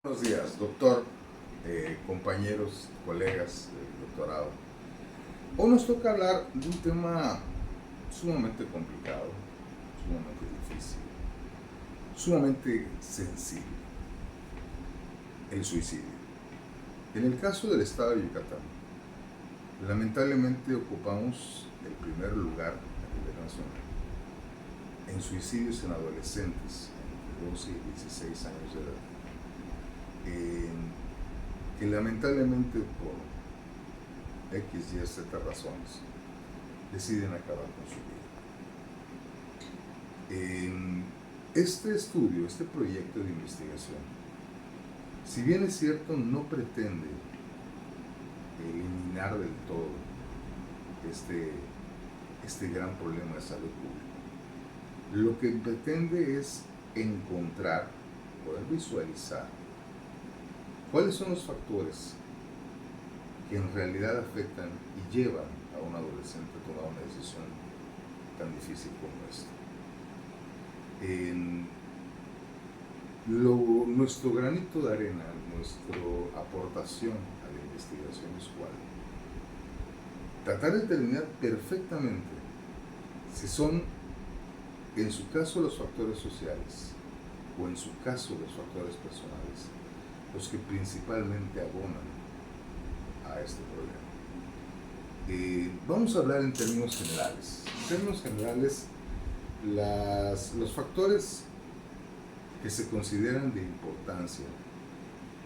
Buenos días, doctor, compañeros, colegas del doctorado. Hoy nos toca hablar de un tema sumamente complicado, sumamente difícil, sumamente sensible, el suicidio. En el caso del estado de Yucatán, lamentablemente ocupamos el primer lugar a nivel nacional en suicidios en adolescentes entre 12 y 16 años de edad. Que lamentablemente por X, Y, Z razones deciden acabar con su vida. Este estudio, este proyecto de investigación, si bien es cierto, no pretende eliminar del todo este gran problema de salud pública. Lo que pretende es encontrar, poder visualizar cuáles son los factores que en realidad afectan y llevan a un adolescente a tomar una decisión tan difícil como esta. Nuestro granito de arena, nuestra aportación a la investigación es cuál. Tratar de determinar perfectamente si son, en su caso, los factores sociales o en su caso los factores personales los que principalmente abonan a este problema. Vamos a hablar en términos generales. En términos generales, los factores que se consideran de importancia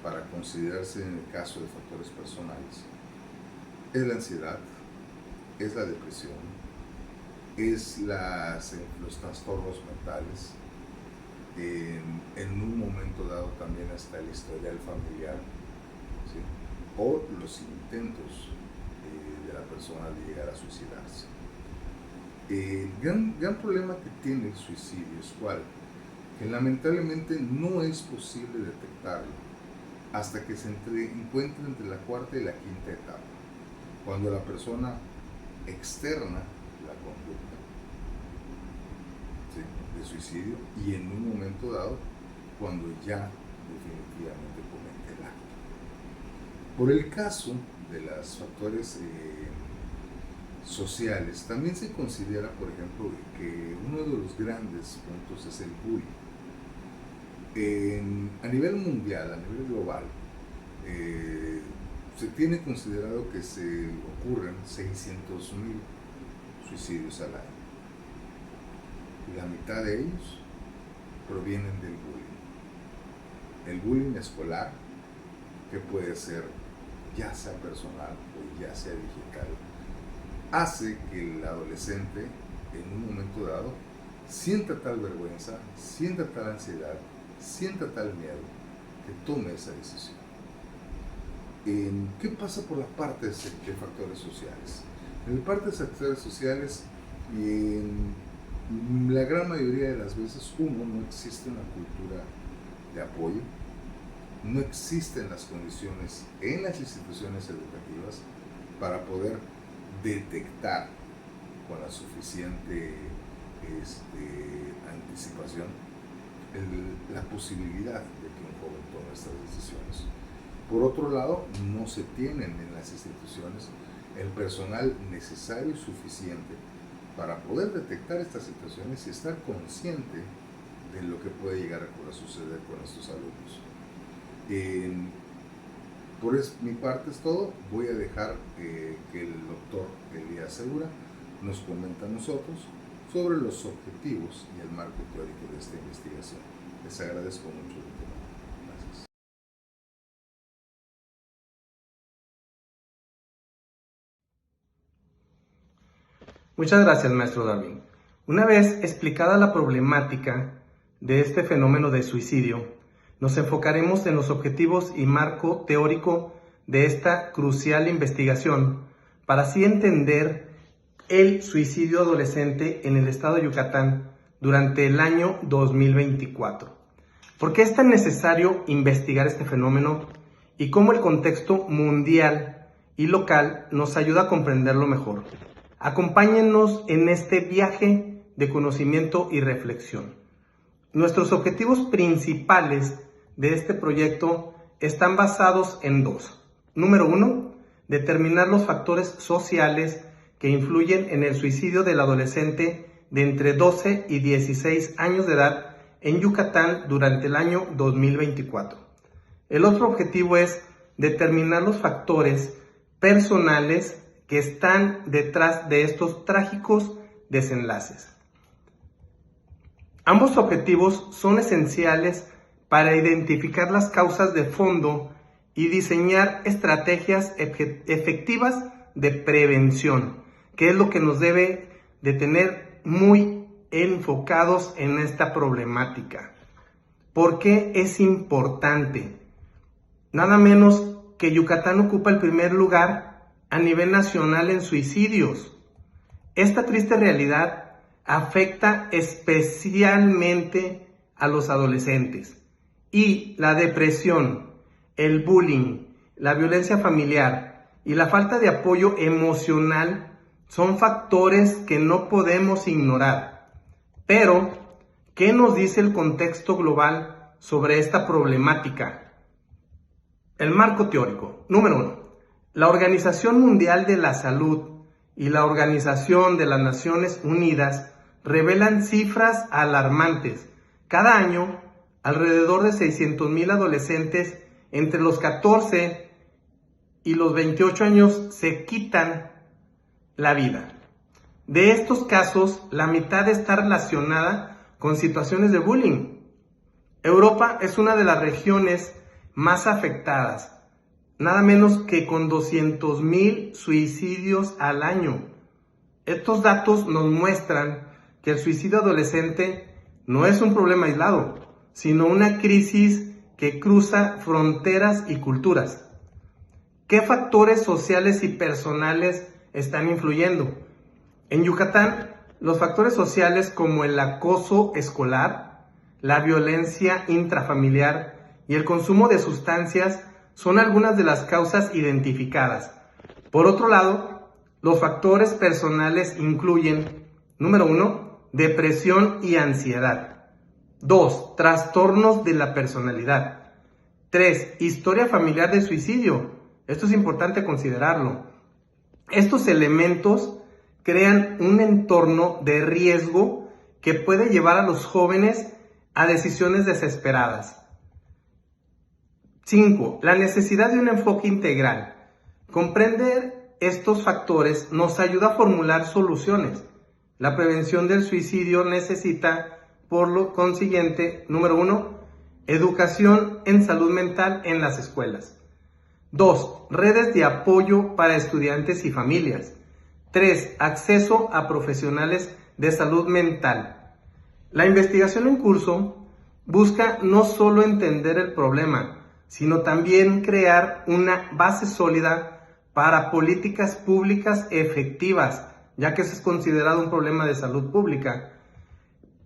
para considerarse en el caso de factores personales es la ansiedad, es la depresión, es los trastornos mentales, en un momento dado también hasta el historial familiar, ¿sí? O los intentos de la persona de llegar a suicidarse. El gran problema que tiene el suicidio es cuál, que lamentablemente no es posible detectarlo hasta que se encuentre entre la cuarta y la quinta etapa, cuando la persona externa la conducta, ¿sí?, de suicidio, y en un momento dado cuando ya definitivamente comete el acto. Por el caso de los factores sociales, también se considera, por ejemplo, que uno de los grandes puntos es el bullying. A nivel mundial, a nivel global, se tiene considerado que se ocurren 600,000 suicidios al año. Y la mitad de ellos provienen del bullying. El bullying escolar, que puede ser ya sea personal o ya sea digital, hace que el adolescente en un momento dado sienta tal vergüenza, sienta tal ansiedad, sienta tal miedo, que tome esa decisión. ¿Qué pasa por la parte de factores sociales? En la parte de factores sociales, la gran mayoría de las veces, no existe una cultura de apoyo, no existen las condiciones en las instituciones educativas para poder detectar con la suficiente anticipación la posibilidad de que un joven tome estas decisiones. Por otro lado, no se tienen en las instituciones el personal necesario y suficiente para poder detectar estas situaciones y estar consciente de lo que puede llegar a suceder con estos alumnos. Por mi parte es todo. Voy a dejar que el doctor Elías Segura nos comente a nosotros sobre los objetivos y el marco teórico de esta investigación. Les agradezco mucho el tiempo. Gracias. Muchas gracias, maestro Darwin. Una vez explicada la problemática de este fenómeno de suicidio, nos enfocaremos en los objetivos y marco teórico de esta crucial investigación para así entender el suicidio adolescente en el estado de Yucatán durante el año 2024. ¿Por qué es tan necesario investigar este fenómeno y cómo el contexto mundial y local nos ayuda a comprenderlo mejor? Acompáñennos en este viaje de conocimiento y reflexión. Nuestros objetivos principales de este proyecto están basados en dos. Número uno, determinar los factores sociales que influyen en el suicidio del adolescente de entre 12 y 16 años de edad en Yucatán durante el año 2024. El otro objetivo es determinar los factores personales que están detrás de estos trágicos desenlaces. Ambos objetivos son esenciales para identificar las causas de fondo y diseñar estrategias efectivas de prevención, que es lo que nos debe de tener muy enfocados en esta problemática. ¿Por qué es importante? Nada menos que Yucatán ocupa el primer lugar a nivel nacional en suicidios. Esta triste realidad afecta especialmente a los adolescentes y la depresión, el bullying, la violencia familiar y la falta de apoyo emocional son factores que no podemos ignorar. Pero, ¿qué nos dice el contexto global sobre esta problemática? El marco teórico. Número 1. La Organización Mundial de la Salud y la Organización de las Naciones Unidas revelan cifras alarmantes. Cada año, alrededor de 600,000 adolescentes entre los 14 y los 28 años se quitan la vida. De estos casos, la mitad está relacionada con situaciones de bullying. Europa es una de las regiones más afectadas, nada menos que con 200,000 suicidios al año. Estos datos nos muestran que el suicidio adolescente no es un problema aislado, sino una crisis que cruza fronteras y culturas. ¿Qué factores sociales y personales están influyendo? En Yucatán, los factores sociales como el acoso escolar, la violencia intrafamiliar y el consumo de sustancias son algunas de las causas identificadas. Por otro lado, los factores personales incluyen, número 1, depresión y ansiedad. 2, trastornos de la personalidad. 3, historia familiar de suicidio. Esto es importante considerarlo. Estos elementos crean un entorno de riesgo que puede llevar a los jóvenes a decisiones desesperadas. 5. La necesidad de un enfoque integral. Comprender estos factores nos ayuda a formular soluciones. La prevención del suicidio necesita, por lo consiguiente, número 1, educación en salud mental en las escuelas. 2. Redes de apoyo para estudiantes y familias. 3. Acceso a profesionales de salud mental. La investigación en curso busca no solo entender el problema, sino también crear una base sólida para políticas públicas efectivas, ya que eso es considerado un problema de salud pública.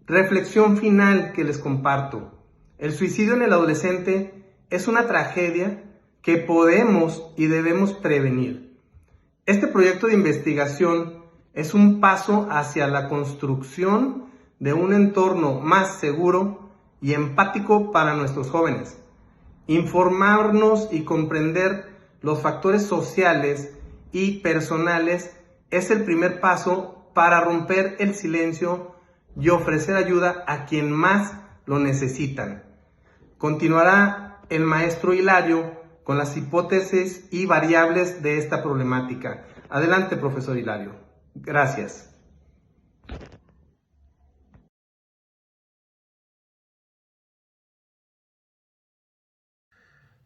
Reflexión final que les comparto. El suicidio en el adolescente es una tragedia que podemos y debemos prevenir. Este proyecto de investigación es un paso hacia la construcción de un entorno más seguro y empático para nuestros jóvenes. Informarnos y comprender los factores sociales y personales es el primer paso para romper el silencio y ofrecer ayuda a quien más lo necesitan. Continuará el maestro Hilario con las hipótesis y variables de esta problemática. Adelante, profesor Hilario. Gracias.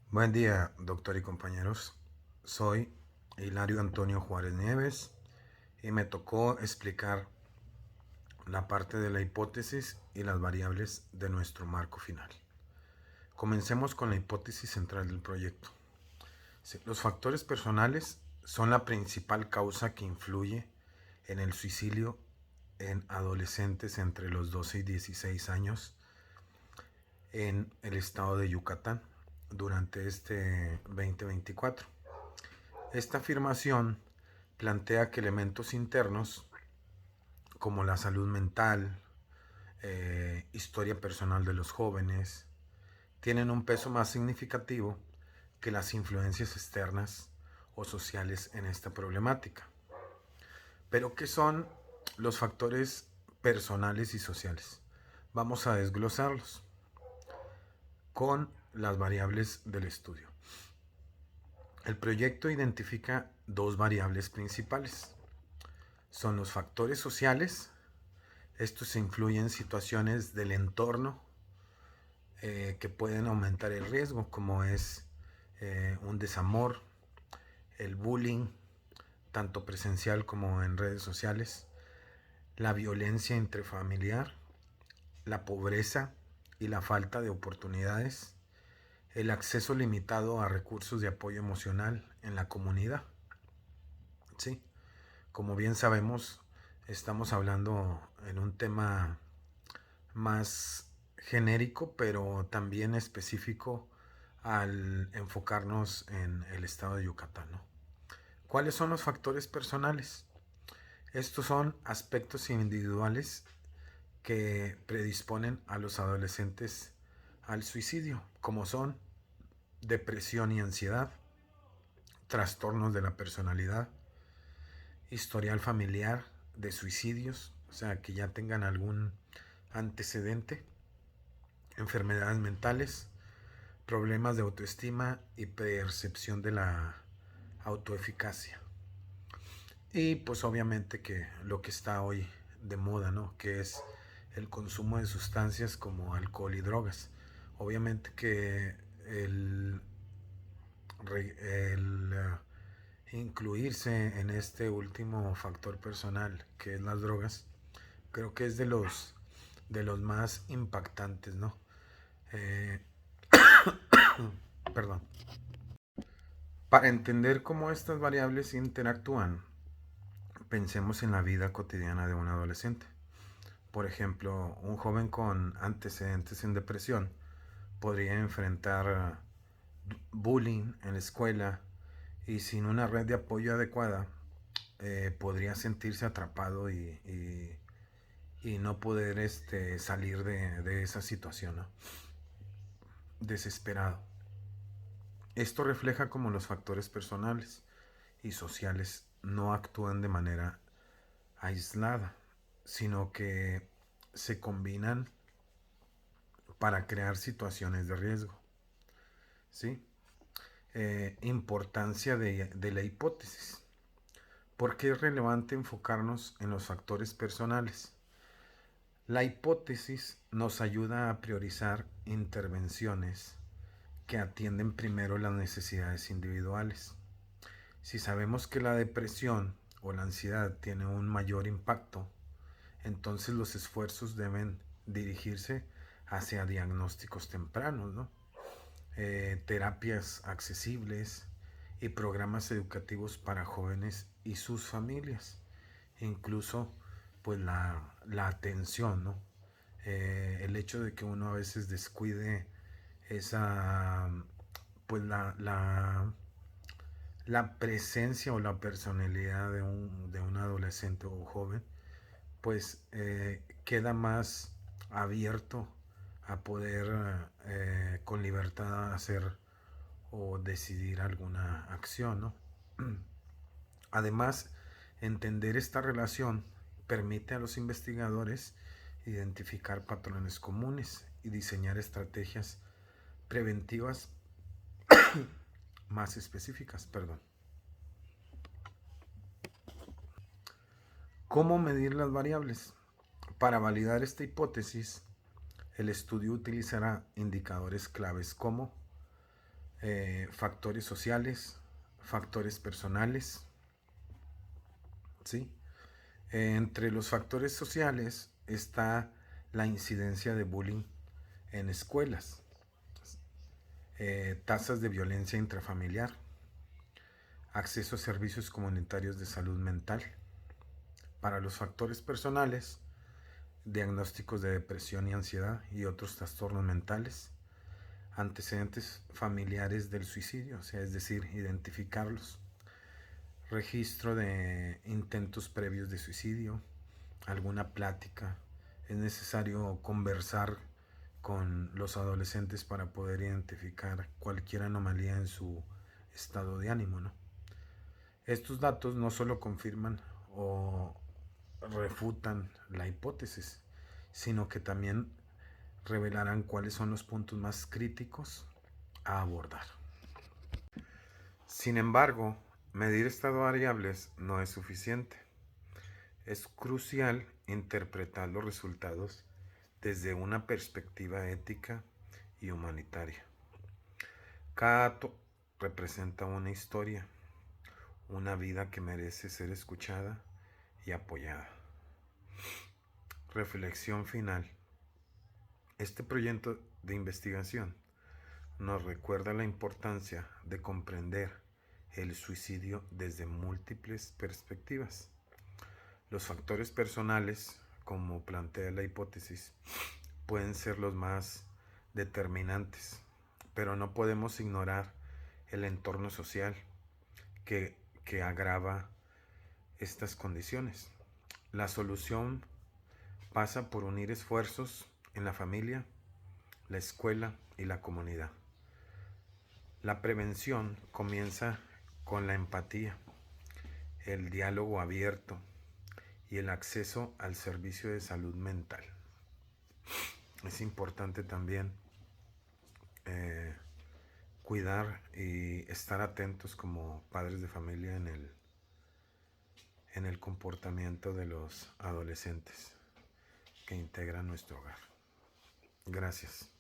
Buen día, doctor y compañeros. Soy Hilario Antonio Juárez Nieves y me tocó explicar la parte de la hipótesis y las variables de nuestro marco final. Comencemos con la hipótesis central del proyecto. Los factores personales son la principal causa que influye en el suicidio en adolescentes entre los 12 y 16 años en el estado de Yucatán durante este 2024. Esta afirmación plantea que elementos internos como la salud mental, historia personal de los jóvenes, tienen un peso más significativo que las influencias externas o sociales en esta problemática. Pero ¿qué son los factores personales y sociales? Vamos a desglosarlos con las variables del estudio. El proyecto identifica dos variables principales. Son los factores sociales. Estos influyen en situaciones del entorno que pueden aumentar el riesgo, como es un desamor, el bullying, tanto presencial como en redes sociales, la violencia intrafamiliar, la pobreza y la falta de oportunidades, el acceso limitado a recursos de apoyo emocional en la comunidad. Sí, como bien sabemos, estamos hablando en un tema más genérico, pero también específico al enfocarnos en el estado de Yucatán, ¿no? ¿Cuáles son los factores personales? Estos son aspectos individuales que predisponen a los adolescentes al suicidio, como son depresión y ansiedad, trastornos de la personalidad, historial familiar de suicidios, o sea, que ya tengan algún antecedente, enfermedades mentales, problemas de autoestima y percepción de la autoeficacia. Y pues obviamente que lo que está hoy de moda, ¿no? Que es el consumo de sustancias como alcohol y drogas. Obviamente que el incluirse en este último factor personal, que es las drogas, creo que es de los más impactantes, ¿no? Eh, perdón. Para entender cómo estas variables interactúan, pensemos en la vida cotidiana de un adolescente. Por ejemplo, un joven con antecedentes en depresión podría enfrentar bullying en la escuela y sin una red de apoyo adecuada podría sentirse atrapado y no poder salir de esa situación, ¿no? Desesperado. Esto refleja cómo los factores personales y sociales no actúan de manera aislada, sino que se combinan para crear situaciones de riesgo. ¿Sí? Importancia de la hipótesis. ¿Por qué es relevante enfocarnos en los factores personales? La hipótesis nos ayuda a priorizar intervenciones que atienden primero las necesidades individuales. Si sabemos que la depresión o la ansiedad tiene un mayor impacto, entonces los esfuerzos deben dirigirse hacia diagnósticos tempranos, ¿no? Terapias accesibles y programas educativos para jóvenes y sus familias. Incluso pues la atención, ¿no? El hecho de que uno a veces descuide esa, pues la presencia o la personalidad de un adolescente o joven, pues queda más abierto a poder con libertad hacer o decidir alguna acción, ¿no? Además, entender esta relación permite a los investigadores identificar patrones comunes y diseñar estrategias preventivas más específicas. Perdón. ¿Cómo medir las variables? Para validar esta hipótesis, el estudio utilizará indicadores claves como factores sociales, factores personales, ¿sí? Entre los factores sociales está la incidencia de bullying en escuelas, tasas de violencia intrafamiliar, acceso a servicios comunitarios de salud mental. Para los factores personales, diagnósticos de depresión y ansiedad y otros trastornos mentales, antecedentes familiares del suicidio, o sea, es decir, identificarlos, registro de intentos previos de suicidio, alguna plática. Es necesario conversar con los adolescentes para poder identificar cualquier anomalía en su estado de ánimo, ¿no? Estos datos no solo confirman o refutan la hipótesis, sino que también revelarán cuáles son los puntos más críticos a abordar. Sin embargo, medir estas variables no es suficiente. Es crucial interpretar los resultados desde una perspectiva ética y humanitaria. Cada dato representa una historia, una vida que merece ser escuchada y apoyada. Reflexión final. Este proyecto de investigación nos recuerda la importancia de comprender el suicidio desde múltiples perspectivas. Los factores personales, como plantea la hipótesis, pueden ser los más determinantes, pero no podemos ignorar el entorno social que agrava estas condiciones. La solución pasa por unir esfuerzos en la familia, la escuela y la comunidad. La prevención comienza con la empatía, el diálogo abierto y el acceso al servicio de salud mental. Es importante también cuidar y estar atentos como padres de familia en el comportamiento de los adolescentes que integran nuestro hogar. Gracias.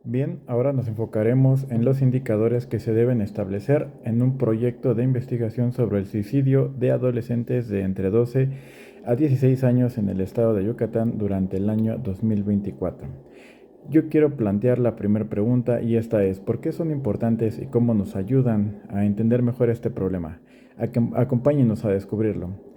Bien, ahora nos enfocaremos en los indicadores que se deben establecer en un proyecto de investigación sobre el suicidio de adolescentes de entre 12 a 16 años en el estado de Yucatán durante el año 2024. Yo quiero plantear la primera pregunta y esta es: ¿por qué son importantes y cómo nos ayudan a entender mejor este problema? Acompáñenos a descubrirlo.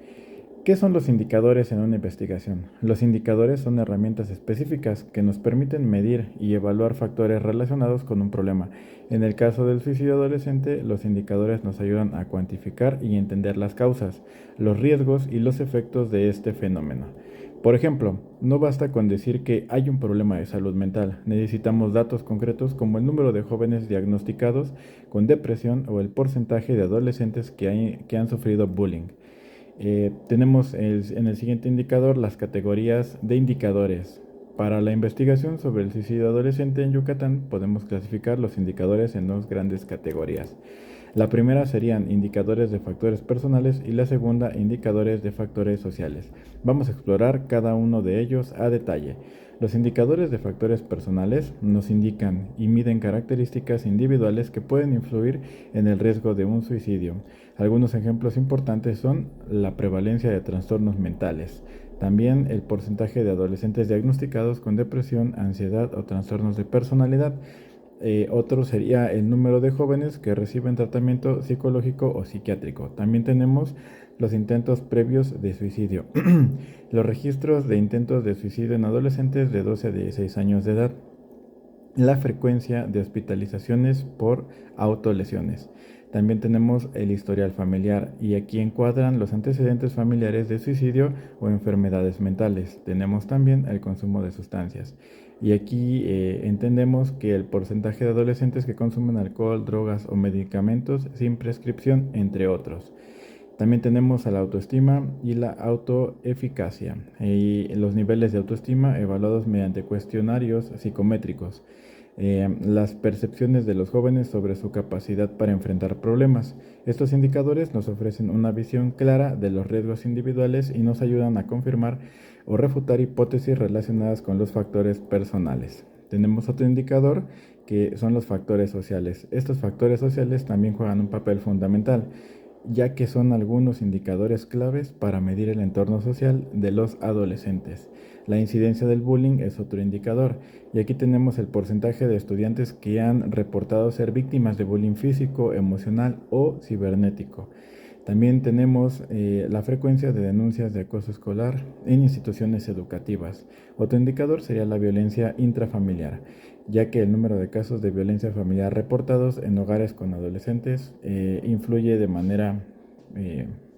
¿Qué son los indicadores en una investigación? Los indicadores son herramientas específicas que nos permiten medir y evaluar factores relacionados con un problema. En el caso del suicidio adolescente, los indicadores nos ayudan a cuantificar y entender las causas, los riesgos y los efectos de este fenómeno. Por ejemplo, no basta con decir que hay un problema de salud mental, necesitamos datos concretos como el número de jóvenes diagnosticados con depresión o el porcentaje de adolescentes que han sufrido bullying. Tenemos en el siguiente indicador las categorías de indicadores. Para la investigación sobre el suicidio adolescente en Yucatán podemos clasificar los indicadores en dos grandes categorías. La primera serían indicadores de factores personales y la segunda indicadores de factores sociales. Vamos a explorar cada uno de ellos a detalle. Los indicadores de factores personales nos indican y miden características individuales que pueden influir en el riesgo de un suicidio. Algunos ejemplos importantes son la prevalencia de trastornos mentales, también el porcentaje de adolescentes diagnosticados con depresión, ansiedad o trastornos de personalidad. Otro sería el número de jóvenes que reciben tratamiento psicológico o psiquiátrico. También tenemos los intentos previos de suicidio, los registros de intentos de suicidio en adolescentes de 12 a 16 años de edad, la frecuencia de hospitalizaciones por autolesiones. También tenemos el historial familiar y aquí encuadran los antecedentes familiares de suicidio o enfermedades mentales. Tenemos también el consumo de sustancias. Y aquí entendemos que el porcentaje de adolescentes que consumen alcohol, drogas o medicamentos sin prescripción, entre otros. También tenemos a la autoestima y la autoeficacia y los niveles de autoestima evaluados mediante cuestionarios psicométricos. Las percepciones de los jóvenes sobre su capacidad para enfrentar problemas. Estos indicadores nos ofrecen una visión clara de los riesgos individuales y nos ayudan a confirmar o refutar hipótesis relacionadas con los factores personales. Tenemos otro indicador que son los factores sociales. Estos factores sociales también juegan un papel fundamental, ya que son algunos indicadores claves para medir el entorno social de los adolescentes. La incidencia del bullying es otro indicador, y aquí tenemos el porcentaje de estudiantes que han reportado ser víctimas de bullying físico, emocional o cibernético. También tenemos la frecuencia de denuncias de acoso escolar en instituciones educativas. Otro indicador sería la violencia intrafamiliar, ya que el número de casos de violencia familiar reportados en hogares con adolescentes influye de manera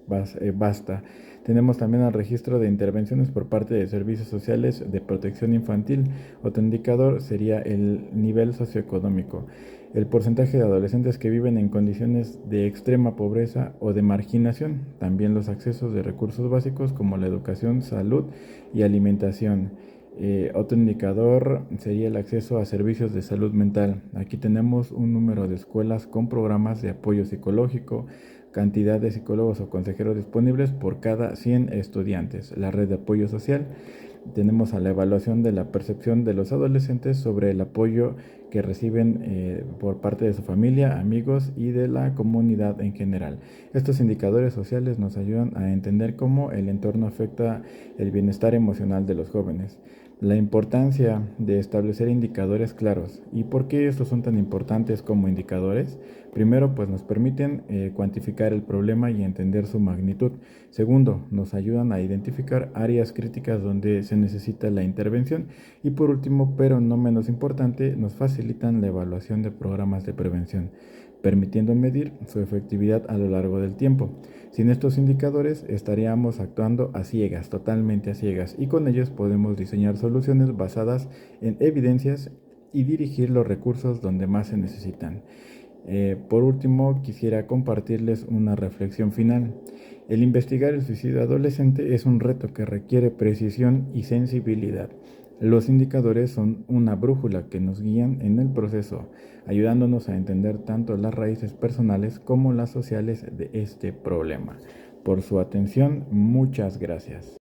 basta. Tenemos también el registro de intervenciones por parte de servicios sociales de protección infantil. Otro indicador sería el nivel socioeconómico, el porcentaje de adolescentes que viven en condiciones de extrema pobreza o de marginación. También los accesos de recursos básicos como la educación, salud y alimentación. Otro indicador sería el acceso a servicios de salud mental. Aquí tenemos un número de escuelas con programas de apoyo psicológico, cantidad de psicólogos o consejeros disponibles por cada 100 estudiantes. La red de apoyo social. Tenemos a la evaluación de la percepción de los adolescentes sobre el apoyo que reciben por parte de su familia, amigos y de la comunidad en general. Estos indicadores sociales nos ayudan a entender cómo el entorno afecta el bienestar emocional de los jóvenes. La importancia de establecer indicadores claros. ¿Y por qué estos son tan importantes como indicadores? Primero, pues nos permiten cuantificar el problema y entender su magnitud. Segundo, nos ayudan a identificar áreas críticas donde se necesita la intervención. Y por último, pero no menos importante, nos facilitan la evaluación de programas de prevención, permitiendo medir su efectividad a lo largo del tiempo. Sin estos indicadores estaríamos actuando a ciegas, totalmente a ciegas, y con ellos podemos diseñar soluciones basadas en evidencias y dirigir los recursos donde más se necesitan. Por último, quisiera compartirles una reflexión final. El investigar el suicidio adolescente es un reto que requiere precisión y sensibilidad. Los indicadores son una brújula que nos guían en el proceso, ayudándonos a entender tanto las raíces personales como las sociales de este problema. Por su atención, muchas gracias.